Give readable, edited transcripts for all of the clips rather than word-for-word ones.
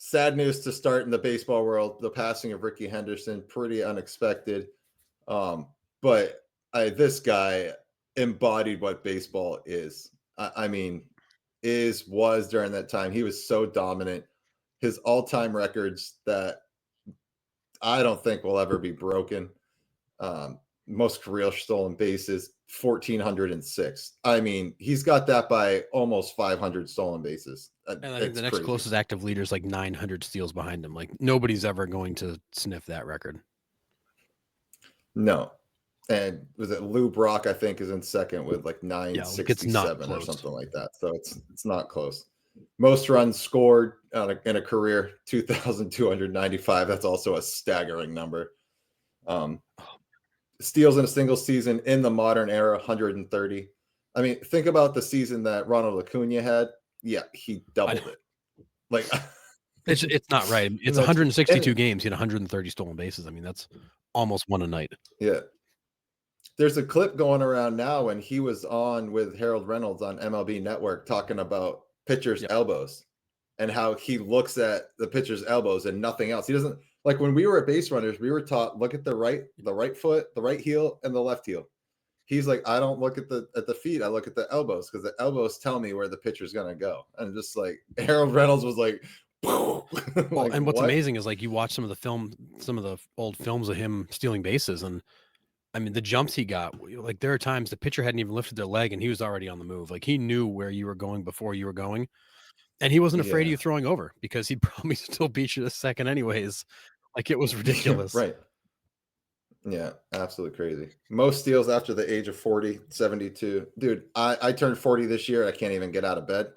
sad news to start in the baseball world. The passing of Rickey Henderson, pretty unexpected. But this guy embodied what baseball is. I mean, was during that time. He was so dominant. His all-time records that I don't think will ever be broken. Most career stolen bases, 1,406. I mean, he's got that by almost 500 stolen bases. And I think It's the next crazy. closest active leader is like 900 steals behind him. Like nobody's ever going to sniff that record. No. And was it Lou Brock, I think, is in second with like Yeah, like it's not 967 or close. something like that. So it's not close. Most runs scored in a career, 2,295. That's also a staggering number. Steals in a single season in the modern era, 130. I mean, think about the season that Ronald Acuna had. Yeah, he doubled it. Like it's not right. It's 162 games. He had 130 stolen bases. I mean, that's almost one a night. Yeah. There's a clip going around now when he was on with Harold Reynolds on MLB Network talking about pitchers' elbows and how he looks at the pitcher's elbows and nothing else. He doesn't like when we were base runners, we were taught look at the right foot, the right heel, and the left heel. He's like, I don't look at the feet, I look at the elbows because the elbows tell me where the pitcher's gonna go. And just like Harold Reynolds was like, well, like, and what's amazing is like you watch some of the old films of him stealing bases, and I mean the jumps he got. Like there are times the pitcher hadn't even lifted their leg, and he was already on the move. Like he knew where you were going before you were going, and he wasn't afraid of you throwing over because he'd probably still beat you to second anyways. Like it was ridiculous, right? Yeah, absolutely crazy. Most steals after the age of 40, 72. Dude, I turned 40 this year. I can't even get out of bed.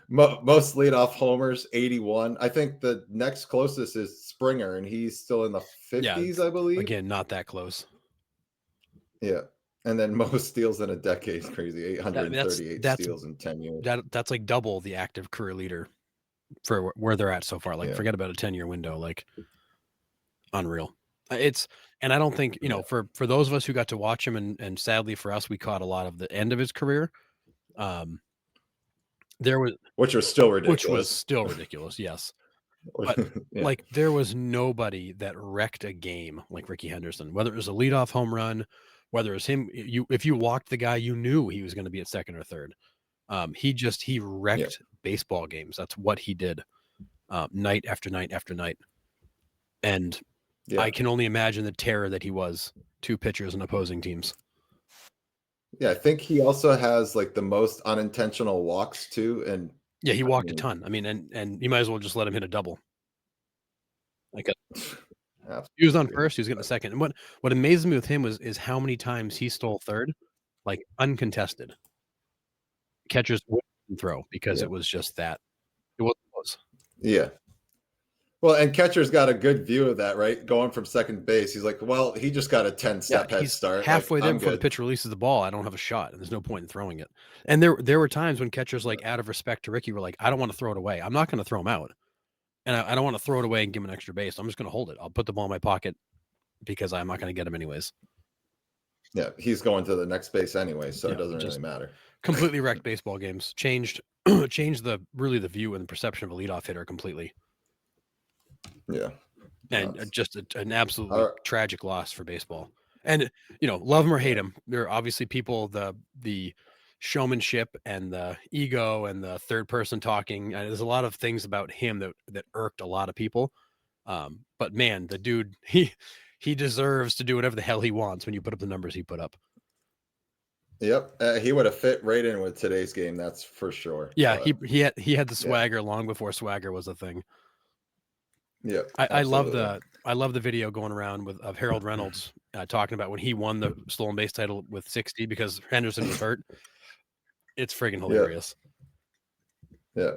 Most leadoff homers, 81. I think the next closest is Springer, and he's still in the 50s, I believe. Again, not that close. Yeah. And then most steals in a decade is crazy. 838 steals in 10 years. That's like double the active career leader for where they're at so far. Like forget about a 10-year window. Like unreal. And I don't think, for those of us who got to watch him and sadly for us, we caught a lot of the end of his career. Which was still ridiculous. Yes. But like there was nobody that wrecked a game like Rickey Henderson, whether it was a leadoff home run, whether it was him, if you walked the guy, you knew he was going to be at second or third. He wrecked baseball games. That's what he did, night after night after night. And I can only imagine the terror that he was to pitchers and opposing teams. Yeah, I think he also has like the most unintentional walks too. And yeah, he walked a ton. I mean, and you might as well just let him hit a double. Like he was on first, he was getting a second. And what amazed me with him is how many times he stole third, like uncontested. Catchers wouldn't throw because it was just that. It was. Yeah. Well, and catcher's got a good view of that, right? Going from second base, he's like, well, he just got a 10-step head start. Halfway there before the pitch releases the ball, I don't have a shot, and there's no point in throwing it. And there were times when catchers, like out of respect to Rickey, were like, I don't want to throw it away. I'm not going to throw him out, and I don't want to throw it away and give him an extra base. I'm just going to hold it. I'll put the ball in my pocket because I'm not going to get him anyways. Yeah, he's going to the next base anyway, so it doesn't really matter. Completely wrecked baseball games. Changed the view and the perception of a leadoff hitter completely. Yeah. And just an absolutely tragic loss for baseball. And, love him or hate him, there are obviously people, the showmanship and the ego and the third person talking. And there's a lot of things about him that irked a lot of people. But man, the dude, he deserves to do whatever the hell he wants when you put up the numbers he put up. Yep. He would have fit right in with today's game. That's for sure. Yeah. But, he had the swagger long before swagger was a thing. Yeah, I love the video going around of Harold Reynolds talking about when he won the stolen base title with 60 because Henderson was hurt. It's friggin' hilarious. Yeah.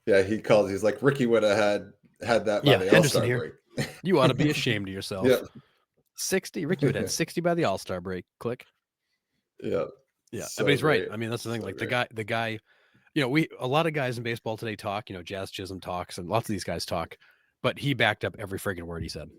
He's like, Rickey would have had that by the Henderson All-Star here. break. You ought to be ashamed of yourself. Yeah. 60. Rickey would have had 60 by the All-Star break. Click. Yeah. So but he's right. I mean, that's the thing. Like the guy, a lot of guys in baseball today talk, Jazz Chisholm talks and lots of these guys talk, but he backed up every friggin' word he said.